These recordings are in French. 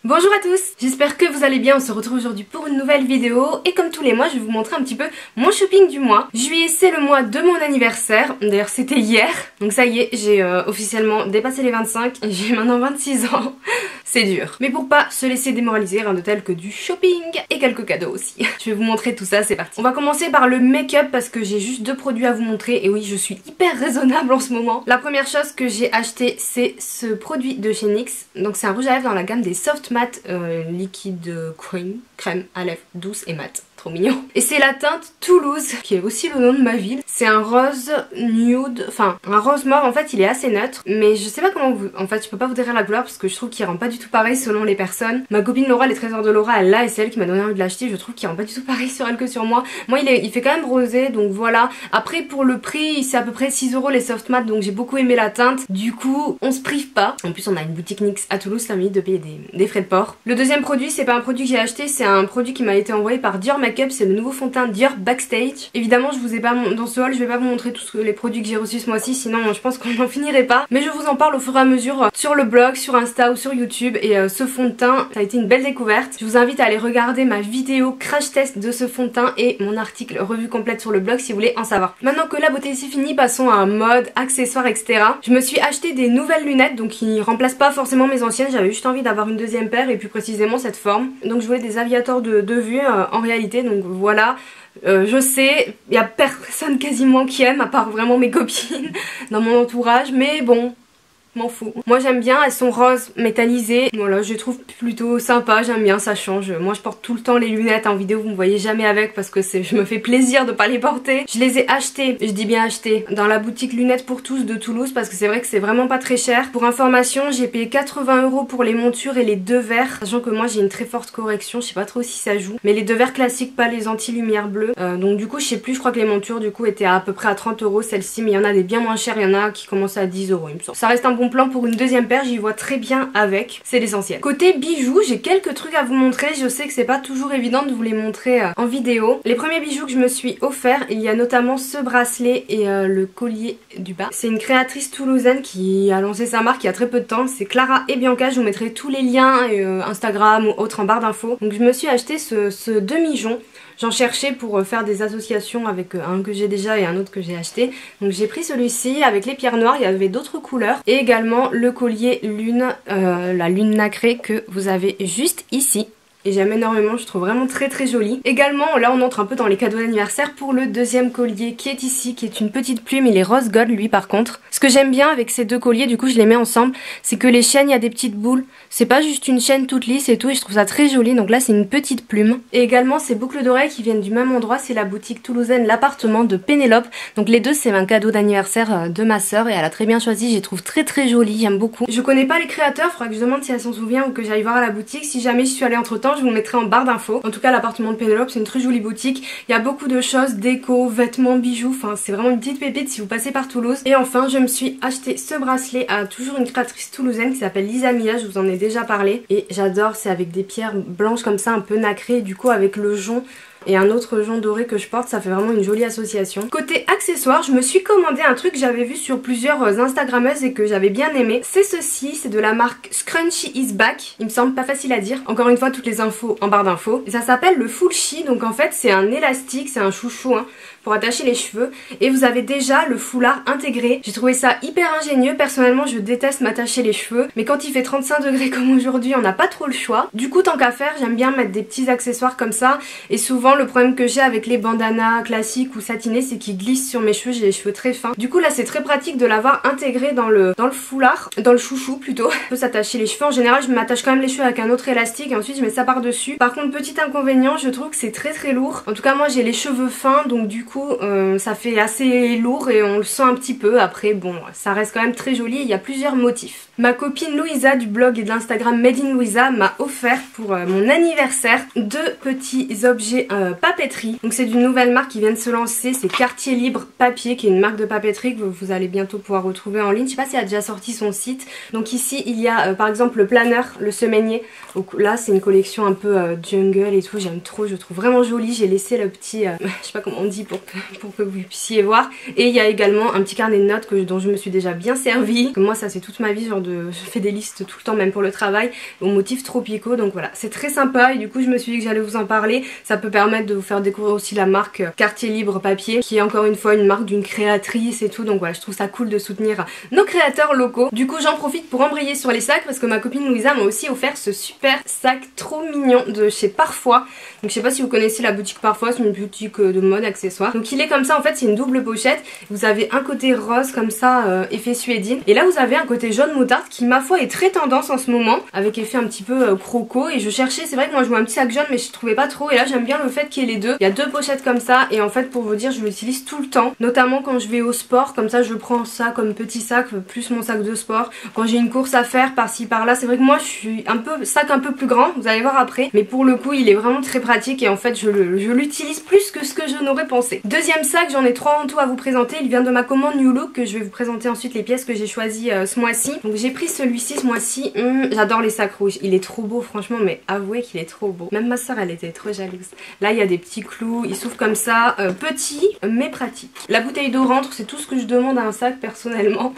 Bonjour à tous, j'espère que vous allez bien, on se retrouve aujourd'hui pour une nouvelle vidéo et comme tous les mois je vais vous montrer un petit peu mon shopping du mois. Juillet c'est le mois de mon anniversaire, d'ailleurs c'était hier, donc ça y est j'ai officiellement dépassé les 25 et j'ai maintenant 26 ans. C'est dur. Mais pour pas se laisser démoraliser, rien de tel que du shopping et quelques cadeaux aussi. Je vais vous montrer tout ça, c'est parti. On va commencer par le make-up parce que j'ai juste deux produits à vous montrer et oui je suis hyper raisonnable en ce moment. La première chose que j'ai acheté c'est ce produit de chez NYX, donc c'est un rouge à lèvres dans la gamme des Soft Matte liquide crème à lèvres douce et mat. Trop mignon. Et c'est la teinte Toulouse, qui est aussi le nom de ma ville. C'est un rose nude, enfin un rose mauve, en fait il est assez neutre. Mais je sais pas comment vous... En fait je peux pas vous décrire la couleur parce que je trouve qu'il rend pas du tout pareil selon les personnes. Ma copine Laura, les trésors de Laura, elle l'a et c'est elle qui m'a donné envie de l'acheter. Je trouve qu'il rend pas du tout pareil sur elle que sur moi. Moi il fait quand même rosé, donc voilà. Après pour le prix, c'est à peu près 6 € les soft matte, donc j'ai beaucoup aimé la teinte. Du coup on se prive pas. En plus on a une boutique NYX à Toulouse, ça m'évite de payer des frais de port. Le deuxième produit, c'est pas un produit que j'ai acheté, c'est un produit qui m'a été envoyé par Dior Makeup, c'est le nouveau fond de teint Dior Backstage. Évidemment je vous ai pas dans ce haul, je vais pas vous montrer tous les produits que j'ai reçus ce mois-ci, sinon je pense qu'on n'en finirait pas. Mais je vous en parle au fur et à mesure sur le blog, sur Insta ou sur YouTube. Et ce fond de teint, ça a été une belle découverte. Je vous invite à aller regarder ma vidéo crash test de ce fond de teint et mon article revue complète sur le blog si vous voulez en savoir. Maintenant que la beauté c'est fini, passons à mode, accessoires, etc. Je me suis acheté des nouvelles lunettes, donc qui remplacent pas forcément mes anciennes. J'avais juste envie d'avoir une deuxième paire et plus précisément cette forme. Donc je voulais des aviators de vue en réalité, donc voilà. Je sais, il y a personne quasiment qui aime, à part vraiment mes copines dans mon entourage, mais bon, m'en fous. Moi j'aime bien, elles sont roses métallisées, voilà, je les trouve plutôt sympa, j'aime bien, ça change. Moi je porte tout le temps les lunettes en vidéo, vous me voyez jamais avec parce que je me fais plaisir de pas les porter. Je les ai achetées, je dis bien achetées, dans la boutique Lunettes pour tous de Toulouse parce que c'est vrai que c'est vraiment pas très cher. Pour information, j'ai payé 80 € pour les montures et les deux verres, sachant que moi j'ai une très forte correction, je sais pas trop si ça joue, mais les deux verres classiques, pas les anti-lumière bleue. Donc du coup je sais plus, je crois que les montures du coup étaient à peu près à 30 € celle-ci, mais il y en a des bien moins chères, il y en a qui commencent à 10 € il me semble. Ça reste un bon plan pour une deuxième paire, j'y vois très bien avec, c'est l'essentiel. Côté bijoux, j'ai quelques trucs à vous montrer, je sais que c'est pas toujours évident de vous les montrer en vidéo. Les premiers bijoux que je me suis offert, il y a notamment ce bracelet et le collier du bas. C'est une créatrice toulousaine qui a lancé sa marque il y a très peu de temps, c'est Clara et Bianca, je vous mettrai tous les liens Instagram ou autres en barre d'infos. Donc je me suis acheté ce demi-jonc. J'en cherchais pour faire des associations avec un que j'ai déjà et un autre que j'ai acheté. Donc j'ai pris celui-ci avec les pierres noires, il y avait d'autres couleurs. Et également le collier lune, la lune nacrée que vous avez juste ici. Et j'aime énormément, je trouve vraiment très très joli. Également, là on entre un peu dans les cadeaux d'anniversaire pour le deuxième collier qui est ici, qui est une petite plume, il est rose gold lui par contre. Ce que j'aime bien avec ces deux colliers, du coup je les mets ensemble, c'est que les chaînes, il y a des petites boules. C'est pas juste une chaîne toute lisse et tout, et je trouve ça très joli, donc là c'est une petite plume. Et également ces boucles d'oreilles qui viennent du même endroit, c'est la boutique toulousaine L'Appartement de Pénélope. Donc les deux c'est un cadeau d'anniversaire de ma soeur et elle a très bien choisi, je les trouve très très jolies, j'aime beaucoup. Je connais pas les créateurs, faudra que je demande si elle s'en souvient ou que j'aille voir à la boutique. Si jamais je suis allée entre temps, je vous mettrai en barre d'infos. En tout cas l'Appartement de Pénélope c'est une très jolie boutique, il y a beaucoup de choses, déco, vêtements, bijoux, enfin c'est vraiment une petite pépite si vous passez par Toulouse. Et enfin je me suis acheté ce bracelet à toujours une créatrice toulousaine qui s'appelle Lisa Mia, je vous en ai déjà parlé et j'adore, c'est avec des pierres blanches comme ça un peu nacrées, du coup avec le jonc et un autre jonc doré que je porte, ça fait vraiment une jolie association. Côté accessoires, je me suis commandé un truc que j'avais vu sur plusieurs instagrammeuses et que j'avais bien aimé. C'est ceci, c'est de la marque Scrunchie is back, il me semble pas facile à dire. Encore une fois toutes les infos en barre d'infos. Et ça s'appelle le full chi, donc en fait c'est un élastique, c'est un chouchou pour attacher les cheveux. Et vous avez déjà le foulard intégré. J'ai trouvé ça hyper ingénieux, personnellement je déteste m'attacher les cheveux. Mais quand il fait 35 degrés comme aujourd'hui, on n'a pas trop le choix. Du coup tant qu'à faire, j'aime bien mettre des petits accessoires comme ça. Et souvent le problème que j'ai avec les bandanas classiques ou satinés, c'est qu'ils glissent sur mes cheveux, j'ai les cheveux très fins. Du coup là c'est très pratique de l'avoir intégré dans le foulard, dans le chouchou plutôt. On peut s'attacher les cheveux, en général je m'attache quand même les cheveux avec un autre élastique et ensuite je mets ça par dessus. Par contre petit inconvénient, je trouve que c'est très très lourd. En tout cas moi j'ai les cheveux fins, donc du coup ça fait assez lourd et on le sent un petit peu. Après bon, ça reste quand même très joli, il y a plusieurs motifs. Ma copine Louisa du blog et de l'Instagram Made in Louisa m'a offert pour mon anniversaire deux petits objets papeterie. Donc c'est d'une nouvelle marque qui vient de se lancer, c'est Quartier Libre Papier, qui est une marque de papeterie que vous allez bientôt pouvoir retrouver en ligne. Je sais pas si elle a déjà sorti son site. Donc ici il y a par exemple le planeur, le semainier. Donc là c'est une collection un peu jungle et tout, j'aime trop, je trouve vraiment joli. J'ai laissé le petit, je sais pas comment on dit pour que vous puissiez voir. Et il y a également un petit carnet de notes dont je me suis déjà bien servi. Moi ça c'est toute ma vie, genre je fais des listes tout le temps, même pour le travail, aux motifs tropicaux. Donc voilà, c'est très sympa et du coup je me suis dit que j'allais vous en parler. Ça peut permettre de vous faire découvrir aussi la marque Quartier Libre Papier, qui est encore une fois une marque d'une créatrice et tout. Donc voilà, je trouve ça cool de soutenir nos créateurs locaux. Du coup j'en profite pour embrayer sur les sacs parce que ma copine Louisa m'a aussi offert ce super sac trop mignon de chez Parfois. Donc je sais pas si vous connaissez la boutique Parfois, c'est une boutique de mode accessoire. Donc il est comme ça, en fait c'est une double pochette. Vous avez un côté rose comme ça, effet suédine, et là vous avez un côté jaune moutarde qui ma foi est très tendance en ce moment, avec effet un petit peu croco. Et je cherchais, c'est vrai que moi je vois un petit sac jaune mais je trouvais pas trop, et là j'aime bien le fait qu'il y ait les deux. Il y a deux pochettes comme ça et en fait pour vous dire je l'utilise tout le temps, notamment quand je vais au sport, comme ça je prends ça comme petit sac plus mon sac de sport. Quand j'ai une course à faire par-ci par-là, c'est vrai que moi je suis un peu sac un peu plus grand, vous allez voir après, mais pour le coup il est vraiment très pratique et en fait je l'utilise plus que ce que je n'aurais pensé. Deuxième sac, j'en ai 3 en tout à vous présenter, il vient de ma commande New Look, que je vais vous présenter ensuite les pièces que j'ai choisies ce mois-ci. Donc j'ai pris celui-ci ce mois-ci, j'adore les sacs rouges, il est trop beau franchement, mais avouez qu'il est trop beau. Même ma soeur elle était trop jalouse. Là il y a des petits clous, il s'ouvre comme ça, petit mais pratique. La bouteille d'eau rentre, c'est tout ce que je demande à un sac personnellement.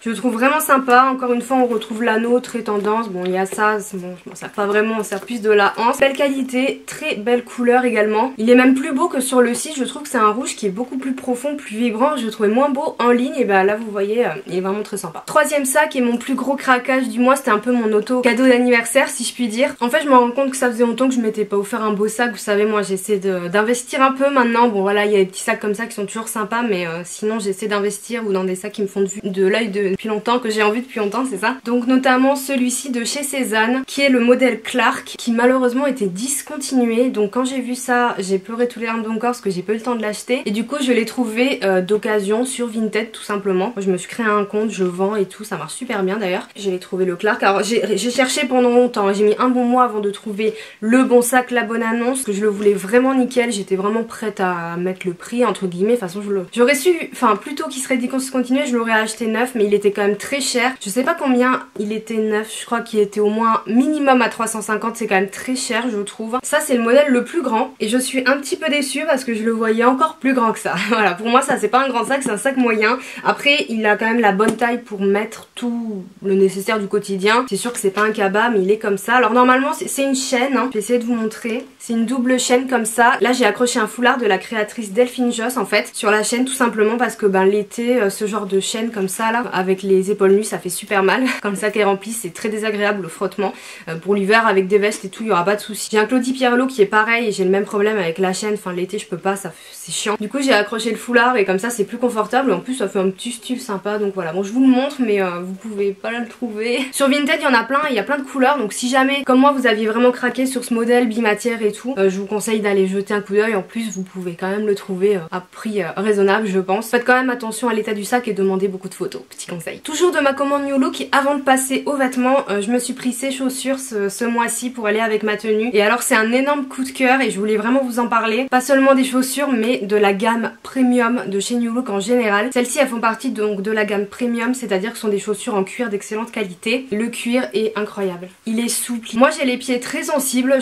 Je le trouve vraiment sympa, encore une fois on retrouve l'anneau très tendance, bon il y a ça, bon, je m'en sers pas vraiment, on sert plus de la hanse. Belle qualité, très belle couleur également. Il est même plus beau que sur le site, je trouve que c'est un rouge qui est beaucoup plus profond, plus vibrant, je le trouvais moins beau en ligne et bah là vous voyez il est vraiment très sympa. Troisième sac et mon plus gros craquage du mois, c'était un peu mon auto cadeau d'anniversaire si je puis dire. En fait je me rends compte que ça faisait longtemps que je m'étais pas offert un beau sac, vous savez moi j'essaie d'investir un peu maintenant, bon voilà il y a des petits sacs comme ça qui sont toujours sympas mais sinon j'essaie d'investir ou dans des sacs qui me font de l'œil depuis longtemps, que j'ai envie depuis longtemps, c'est ça. Donc notamment celui-ci de chez Cézanne qui est le modèle Clark, qui malheureusement était discontinué, donc quand j'ai vu ça j'ai pleuré tous les larmes de mon corps parce que j'ai pas eu le temps de l'acheter et du coup je l'ai trouvé d'occasion sur Vinted tout simplement. Moi, je me suis créé un compte, je vends et tout, ça marche super bien d'ailleurs. J'ai trouvé le Clark, alors j'ai cherché pendant longtemps, j'ai mis un bon mois avant de trouver le bon sac, la bonne annonce, que je le voulais vraiment nickel, j'étais vraiment prête à mettre le prix entre guillemets, de toute façon j'aurais su, enfin plutôt qu'il serait discontinué je l'aurais acheté neuf, mais il était quand même très cher, je sais pas combien il était neuf, je crois qu'il était au moins minimum à 350, c'est quand même très cher je trouve. Ça c'est le modèle le plus grand et je suis un petit peu déçue parce que je le voyais encore plus grand que ça. Voilà, pour moi ça c'est pas un grand sac, c'est un sac moyen. Après il a quand même la bonne taille pour mettre tout le nécessaire du quotidien. C'est sûr que c'est pas un cabas mais il est comme ça. Alors normalement c'est une chaîne, hein. Je vais essayer de vous montrer. C'est une double chaîne comme ça. Là j'ai accroché un foulard de la créatrice Delphine Joss en fait sur la chaîne, tout simplement parce que ben l'été ce genre de chaîne comme ça là avec les épaules nues ça fait super mal. Quand le sac est rempli c'est très désagréable le frottement. Pour l'hiver avec des vestes et tout il y aura pas de souci. J'ai un Claudie Pierlot qui est pareil et j'ai le même problème avec la chaîne. Enfin l'été je peux pas, c'est chiant. Du coup j'ai accroché le foulard et comme ça c'est plus confortable et en plus ça fait un petit style sympa. Donc voilà, bon je vous le montre mais vous pouvez pas le trouver. Sur Vinted il y en a plein, il y a plein de couleurs, donc si jamais comme moi vous aviez vraiment craqué sur ce modèle bimatière et tout, je vous conseille d'aller jeter un coup d'œil. En plus vous pouvez quand même le trouver à prix raisonnable je pense. Faites quand même attention à l'état du sac et demandez beaucoup de photos, petit conseil. Toujours de ma commande New Look, et avant de passer aux vêtements, je me suis pris ces chaussures ce mois-ci pour aller avec ma tenue. Et alors c'est un énorme coup de cœur et je voulais vraiment vous en parler. Pas seulement des chaussures mais de la gamme premium de chez New Look en général. Celles-ci elles font partie donc de la gamme premium, c'est-à-dire que ce sont des chaussures en cuir d'excellente qualité. Le cuir est incroyable, il est souple. Moi j'ai les pieds très sensibles,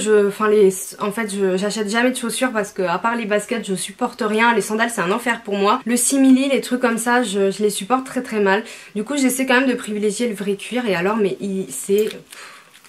en fait j'achète jamais de chaussures parce que à part les baskets je supporte rien. Les sandales c'est un enfer pour moi. Le simili, les trucs comme ça je les supporte très très mal. Du coup j'essaie quand même de privilégier le vrai cuir et alors mais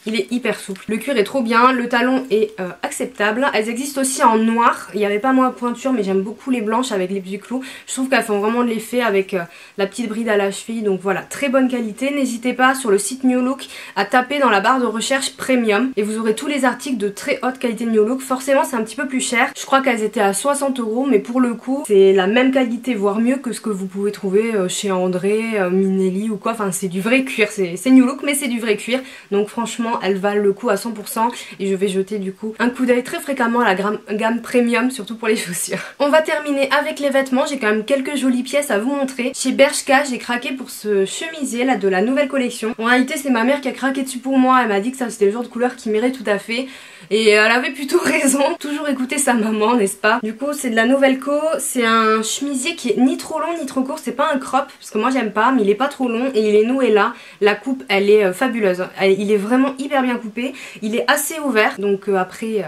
il est hyper souple. Le cuir est trop bien, le talon est acceptable. Elles existent aussi en noir. Il n'y avait pas moi pointure mais j'aime beaucoup les blanches avec les petits clous. Je trouve qu'elles font vraiment de l'effet avec la petite bride à la cheville. Donc voilà, très bonne qualité. N'hésitez pas sur le site New Look à taper dans la barre de recherche premium et vous aurez tous les articles de très haute qualité New Look. Forcément c'est un petit peu plus cher. Je crois qu'elles étaient à 60 € mais pour le coup c'est la même qualité voire mieux que ce que vous pouvez trouver chez André, Minelli ou quoi. Enfin c'est du vrai cuir. C'est New Look mais c'est du vrai cuir. Donc franchement vraiment elles valent le coup à 100% et je vais jeter du coup un coup d'œil très fréquemment à la gamme premium, surtout pour les chaussures. On va terminer avec les vêtements, j'ai quand même quelques jolies pièces à vous montrer. Chez Bershka j'ai craqué pour ce chemisier là de la nouvelle collection. En réalité c'est ma mère qui a craqué dessus pour moi, elle m'a dit que ça c'était le genre de couleur qui m'irait tout à fait. Et elle avait plutôt raison, toujours écouter sa maman, n'est-ce pas? Du coup c'est de la nouvelle co, c'est un chemisier qui est ni trop long ni trop court, c'est pas un crop, parce que moi j'aime pas, mais il est pas trop long et il est noué là. La coupe elle est fabuleuse, il est vraiment hyper bien coupé, il est assez ouvert, donc après...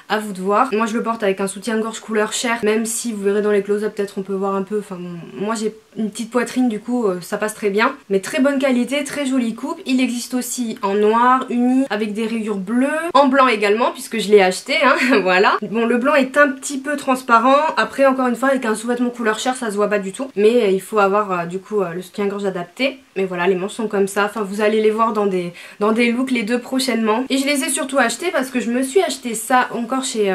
à vous de voir. Moi je le porte avec un soutien-gorge couleur chair, même si vous verrez dans les close-up peut-être on peut voir un peu, enfin bon, moi j'ai une petite poitrine du coup ça passe très bien. Mais très bonne qualité, très jolie coupe. Il existe aussi en noir, uni, avec des rayures bleues, en blanc également puisque je l'ai acheté, hein, voilà. Bon le blanc est un petit peu transparent, après encore une fois avec un sous-vêtement couleur chair ça se voit pas du tout. Mais il faut avoir du coup le soutien-gorge adapté. Mais voilà les manches sont comme ça, enfin vous allez les voir dans des looks les deux prochainement. Et je les ai surtout achetés parce que je me suis acheté ça encore chez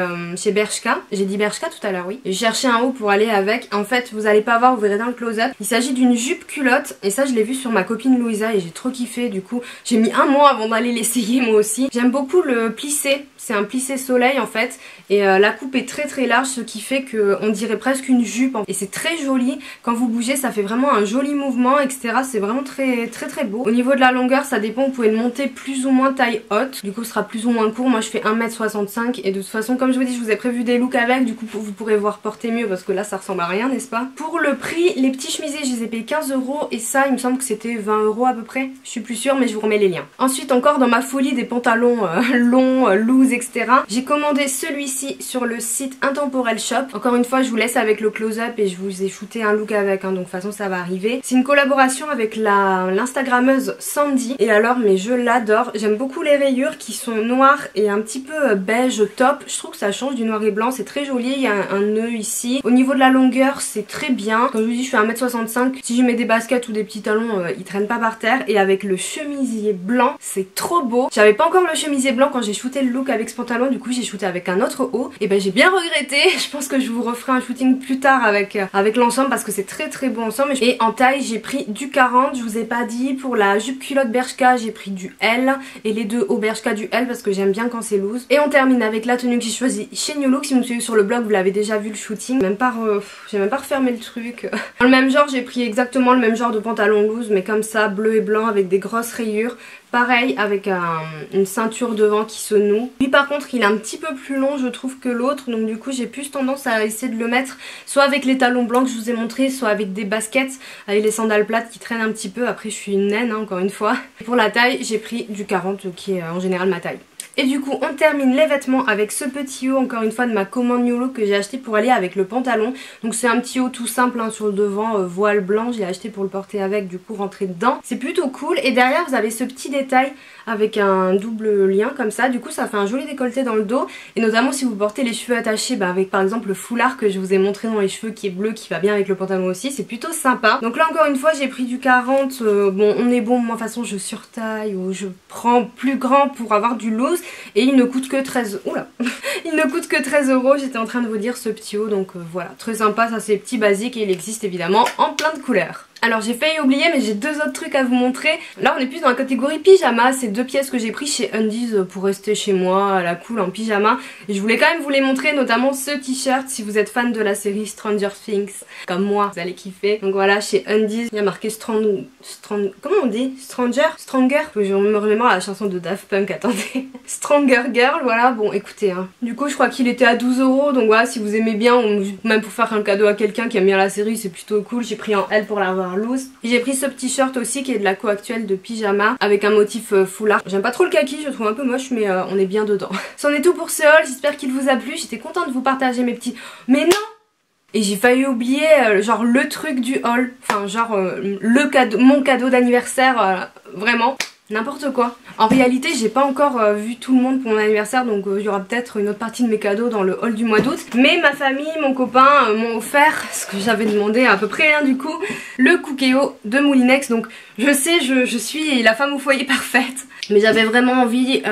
Bershka. J'ai dit Bershka tout à l'heure, oui. J'ai cherché un haut pour aller avec. En fait vous allez pas voir, vous verrez dans le close-up. Il s'agit d'une jupe culotte et ça je l'ai vu sur ma copine Louisa et j'ai trop kiffé. Du coup j'ai mis un mois avant d'aller l'essayer moi aussi. J'aime beaucoup le plissé, c'est un plissé soleil en fait. Et la coupe est très très large, ce qui fait qu'on dirait presque une jupe. Et c'est très joli, quand vous bougez ça fait vraiment un joli mouvement etc. C'est vraiment très très beau. Au niveau de la longueur ça dépend, vous pouvez le monter plus ou moins taille haute. Du coup ce sera plus ou moins court, moi je fais 1m65. Et de toute façon comme je vous dis je vous ai prévu des looks avec. Du coup vous pourrez voir porter mieux parce que là ça ressemble à rien n'est-ce pas. Pour le prix, les petits chemisiers je les ai payés 15 € et ça il me semble que c'était 20 € à peu près. Je suis plus sûre mais je vous remets les liens. Ensuite encore dans ma folie des pantalons longs, loose etc. J'ai commandé celui-ci sur le site Intemporel Shop. Encore une fois je vous laisse avec le close-up et je vous ai shooté un look avec hein, donc de toute façon ça va arriver. C'est une collaboration avec l'instagrammeuse Sandy et alors mais je l'adore. J'aime beaucoup les rayures qui sont noires et un petit peu beige top. Je trouve que ça change du noir et blanc, c'est très joli. Il y a un nœud ici. Au niveau de la longueur c'est très bien. Comme je vous dis je fais 1m65. Si je mets des baskets ou des petits talons ils traînent pas par terre. Et avec le chemisier blanc c'est trop beau. J'avais pas encore le chemisier blanc quand j'ai shooté le look avec ce pantalon. Du coup j'ai shooté avec un autre haut. Et ben j'ai bien regretté. Je pense que je vous referai un shooting plus tard avec l'ensemble parce que c'est très très beau ensemble. Et en taille j'ai pris du 40. Je vous ai pas dit. Pour la jupe culotte Bershka j'ai pris du L. Et les deux hauts Bershka du L parce que j'aime bien quand c'est loose. Et on termine avec la tenue que j'ai choisie chez New Look. Si vous me suivez sur le blog vous l'avez déjà vu le shooting. J'ai même pas refermé le truc. Dans le même genre j'ai pris exactement le même genre de pantalon loose mais comme ça bleu et blanc avec des grosses rayures. Pareil avec une ceinture devant qui se noue. Lui par contre il est un petit peu plus long je trouve que l'autre. Donc du coup j'ai plus tendance à essayer de le mettre soit avec les talons blancs que je vous ai montré, soit avec des baskets avec les sandales plates qui traînent un petit peu. Après je suis une naine hein, encore une fois. Et pour la taille j'ai pris du 40 qui est en général ma taille. Et du coup on termine les vêtements avec ce petit haut encore une fois de ma commande New Look que j'ai acheté pour aller avec le pantalon. Donc c'est un petit haut tout simple hein, sur le devant, voile blanc, je l'ai acheté pour le porter avec, du coup rentrer dedans. C'est plutôt cool et derrière vous avez ce petit détail avec un double lien comme ça, du coup ça fait un joli décolleté dans le dos. Et notamment si vous portez les cheveux attachés avec par exemple le foulard que je vous ai montré dans les cheveux qui est bleu, qui va bien avec le pantalon aussi, c'est plutôt sympa. Donc là encore une fois j'ai pris du 40, bon on est bon, moi de toute façon je surtaille ou je prends plus grand pour avoir du loose. Et il ne coûte que 13 €. Oula. Il ne coûte que 13 €. J'étais en train de vous dire ce petit haut. Donc voilà, très sympa. Ça c'est petit basique et il existe évidemment en plein de couleurs. Alors j'ai failli oublier mais j'ai deux autres trucs à vous montrer. Là on est plus dans la catégorie pyjama. C'est deux pièces que j'ai pris chez Undies pour rester chez moi à la cool en pyjama. Et je voulais quand même vous les montrer, notamment ce t-shirt si vous êtes fan de la série Stranger Things. Comme moi, vous allez kiffer. Donc voilà, chez Undies, il y a marqué comment on dit? Stronger. Faut que je me remémore la chanson de Daft Punk, attendez. Stronger Girl, voilà. Bon écoutez, hein. Du coup je crois qu'il était à 12 €. Donc voilà, si vous aimez bien, ou même pour faire un cadeau à quelqu'un qui aime bien la série, c'est plutôt cool. J'ai pris en L pour l'avoir loose. J'ai pris ce petit shirt aussi qui est de la co actuelle de pyjama avec un motif foulard. J'aime pas trop le kaki, je le trouve un peu moche mais on est bien dedans. C'en est tout pour ce haul, j'espère qu'il vous a plu. J'étais contente de vous partager mes petits... Mais non! Et j'ai failli oublier genre le truc du haul, enfin genre mon cadeau d'anniversaire, vraiment. N'importe quoi. En réalité j'ai pas encore vu tout le monde pour mon anniversaire, donc il y aura peut-être une autre partie de mes cadeaux dans le haul du mois d'août. Mais ma famille, mon copain m'ont offert ce que j'avais demandé à peu près hein, du coup, le Cookéo de Moulinex. Donc Je sais, je suis la femme au foyer parfaite. Mais j'avais vraiment envie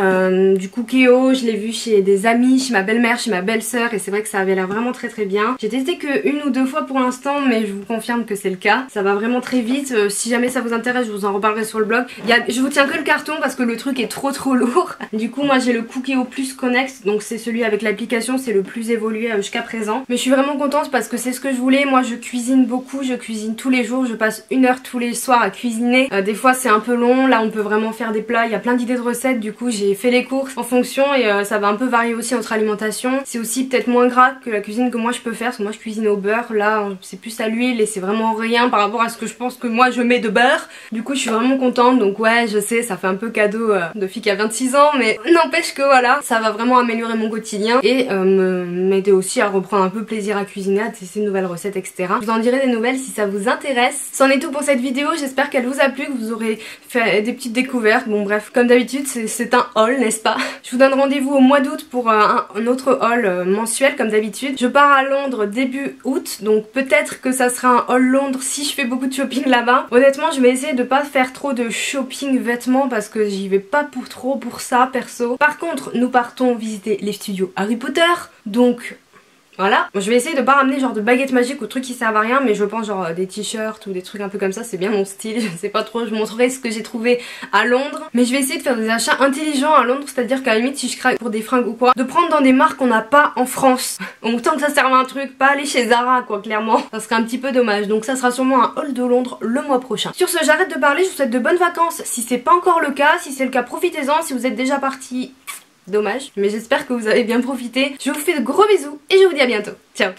du Cookéo, je l'ai vu chez des amis, chez ma belle-mère, chez ma belle-sœur et c'est vrai que ça avait l'air vraiment très très bien. J'ai testé que 1 ou 2 fois pour l'instant mais je vous confirme que c'est le cas. Ça va vraiment très vite, si jamais ça vous intéresse je vous en reparlerai sur le blog. Je vous tiens que le carton parce que le truc est trop lourd. Du coup moi j'ai le Cookéo Plus Connect, donc c'est celui avec l'application, c'est le plus évolué jusqu'à présent. Mais je suis vraiment contente parce que c'est ce que je voulais, moi je cuisine beaucoup, je cuisine tous les jours, je passe 1 heure tous les soirs à cuisiner. Des fois c'est un peu long, là on peut vraiment faire des plats, il y a plein d'idées de recettes, du coup j'ai fait les courses en fonction et ça va un peu varier aussi notre alimentation. C'est aussi peut-être moins gras que la cuisine que moi je peux faire, parce que moi je cuisine au beurre, là c'est plus à l'huile et c'est vraiment rien par rapport à ce que je pense que moi je mets de beurre. Du coup je suis vraiment contente, donc ouais je sais ça fait un peu cadeau de fille qui a 26 ans mais n'empêche que voilà, ça va vraiment améliorer mon quotidien et m'aider aussi à reprendre un peu plaisir à cuisiner, à tester de nouvelles recettes etc. Je vous en dirai des nouvelles si ça vous intéresse. C'en est tout pour cette vidéo, j'espère qu'elle vous a plu, que vous aurez fait des petites découvertes. Bon bref, comme d'habitude c'est un haul n'est-ce pas. Je vous donne rendez-vous au mois d'août pour un autre haul mensuel comme d'habitude. Je pars à Londres début août, donc peut-être que ça sera un haul Londres si je fais beaucoup de shopping là-bas. Honnêtement je vais essayer de pas faire trop de shopping vêtements parce que j'y vais pas pour ça perso. Par contre nous partons visiter les studios Harry Potter, donc voilà, je vais essayer de pas ramener genre de baguettes magiques ou trucs qui servent à rien, mais je pense genre des t-shirts ou des trucs un peu comme ça, c'est bien mon style, je sais pas trop, je vous montrerai ce que j'ai trouvé à Londres. Mais je vais essayer de faire des achats intelligents à Londres, c'est-à-dire qu'à la limite si je craque pour des fringues ou quoi, de prendre dans des marques qu'on n'a pas en France. Autant que ça serve à un truc, pas aller chez Zara quoi clairement, ça serait un petit peu dommage, donc ça sera sûrement un haul de Londres le mois prochain. Sur ce j'arrête de parler, je vous souhaite de bonnes vacances si c'est pas encore le cas, si c'est le cas profitez-en, si vous êtes déjà partis... Dommage, mais j'espère que vous avez bien profité. Je vous fais de gros bisous et je vous dis à bientôt. Ciao.